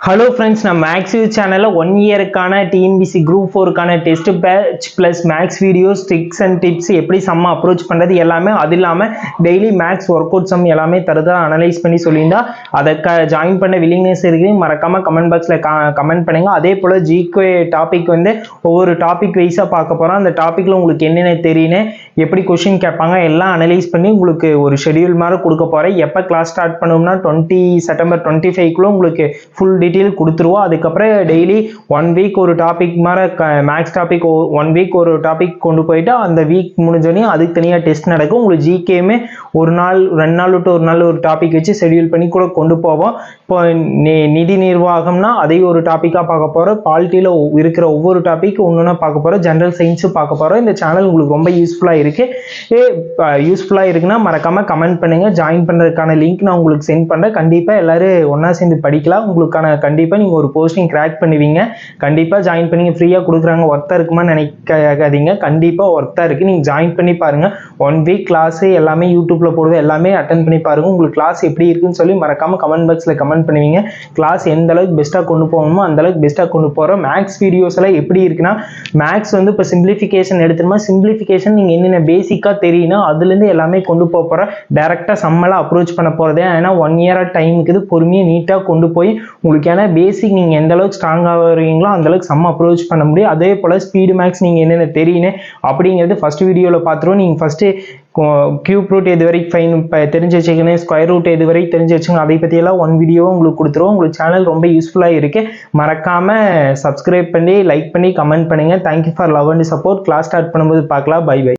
Hello friends, நம்ம maths சேனலில் 1 இயருக்கான டிஎன்பிசி குரூப் 4க்கான test batch plus maths videos tricks and tips எப்படி சம்ம அப்ரோச் பண்ணுறது எல்லாமே, அது இல்லாமல் daily maths work out sum எல்லாமே தருதா அனலைஸ் பண்ணி சொல்லியிருந்தா அதை ஜாயின் பண்ண வில்லிங்னஸ் இருக்குது. மறக்காமல் கமெண்ட் பாக்ஸில் கமெண்ட் பண்ணுங்கள். அதே போல் ஜிகே டாபிக் ஒவ்வொரு டாபிக் வைஸாக பார்க்க போகிறோம். அந்த டாப்பிக்கில் உங்களுக்கு என்னென்ன தெரியுன்னு, எப்படி கொஷின் கேட்பாங்க எல்லாம் அனலைஸ் பண்ணி உங்களுக்கு ஒரு ஷெடியூல் மாதிரி கொடுக்க போகிறேன். எப்போ கிளாஸ் ஸ்டார்ட் பண்ணுவோம்னா செப்டம்பர் 25 உங்களுக்கு ஃபுல் டீட்டெயில் கொடுத்துருவோம். அதுக்கப்புறம் டெய்லி 1 வீக் ஒரு டாபிக் மாதிரி மேக்ஸ் டாபிக் 1 வீக் ஒரு டாபிக் கொண்டு போயிட்டு அந்த வீக் முடிஞ்சோடனே அதுக்கு தனியாக டெஸ்ட் நடக்கும். உங்களுக்கு ஜிகேமே ஒரு நாள் 2 நாள் விட்டு ஒரு நாள் ஒரு டாபிக் வச்சு ஷெடியூல் பண்ணி கூட கொண்டு போவோம். இப்போ நிதி நிர்வாகம்னா அதையும் ஒரு டாப்பிக்காக பார்க்க போகிறோம். பாலிட்டியில் இருக்கிற ஒவ்வொரு டாபிக் ஒன்று பார்க்க போகிறோம். ஜென்ரல் சயின்ஸும் பார்க்க போகிறோம். இந்த சேனல் உங்களுக்கு ரொம்ப யூஸ்ஃபுல்லாக இருக்குன்னா மறக்காமல் கமெண்ட் பண்ணுங்கள். ஜாயின் பண்ணுறதுக்கான லிங்க் நான் உங்களுக்கு சென்ட் பண்ணுறேன். கண்டிப்பாக எல்லோரும் ஒன்றா சேர்ந்து படிக்கலாம். உங்களுக்கான கண்டிப்பாக நீங்கள் ஒரு போஸ்டிங் கிராக் பண்ணுவீங்க. கண்டிப்பாக ஜாயின் பண்ணி ஃப்ரீயாக கொடுக்குறாங்க, ஒர்த்தாக இருக்குமான்னு நினைக்காதீங்க. கண்டிப்பாக ஒர்த்தாக இருக்குது. நீங்கள் ஜாயின் பண்ணி பாருங்கள். 1 வீக் கிளாஸு எல்லாமே யூடியூப்பில் போடுவது எல்லாமே அட்டன் பண்ணி பாருங்கள். உங்களுக்கு கிளாஸ் எப்படி இருக்குன்னு சொல்லி மறக்காமல் கமெண்ட் பாக்ஸில் கமெண்ட் பண்ணுவீங்க. கிளாஸ் எந்த அளவுக்கு பெஸ்ட்டாக கொண்டு போகணுமோ அந்த அளவுக்கு பெஸ்ட்டாக கொண்டு போகிறோம். மேக்ஸ் வீடியோஸ் எல்லாம் எப்படி இருக்குன்னா, மேக்ஸ் இப்போ சிம்பிளிஃபிகேஷன் எடுத்துருமா, சிம்பிளிஃபிகேஷன் நீங்கள் என்னென்ன பேசிக்காக தெரியும்னா அதுலேருந்து எல்லாமே கொண்டு போக போகிறோம். டேரெக்டாக சம்மெல்லாம் அப்ரோச் பண்ண போகிறதே. ஏன்னா 1 இயராக டைம் இருக்குது. பொறுமையாக நீட்டாக கொண்டு போய் உங்களுக்கு ஏன்னா பேசிக் நீங்கள் எந்த அளவுக்கு ஸ்ட்ராங்காக வருவீங்களோ அந்த அளவுக்கு சம் அப்ரோச் பண்ண முடியும். அதே போல் ஸ்பீடு மேக்ஸ் நீங்கள் என்னென்ன தெரியுன்னு அப்படிங்கிறது ஃபஸ்ட் வீடியோவில் பார்த்துருவோம். நீங்கள் ஃபஸ்ட்டு கியூப் ரூட் எது வரைக்கும் ஃபைன் தெரிஞ்சு வச்சுக்கணும், ஸ்கொயர் ரூட் எது வரைக்கும் தெரிஞ்சு வச்சுங்க, அதை பற்றியெல்லாம் 1 வீடியோவும் உங்களுக்கு கொடுத்துருவோம். உங்களுக்கு சேனல் ரொம்ப யூஸ்ஃபுல்லாக இருக்குது. மறக்காமல் சப்ஸ்கிரைப் பண்ணி லைக் பண்ணி கமெண்ட் பண்ணுங்கள். Thank you for love and support. Class start பண்ணும்போது பார்க்கலாம். Bye by.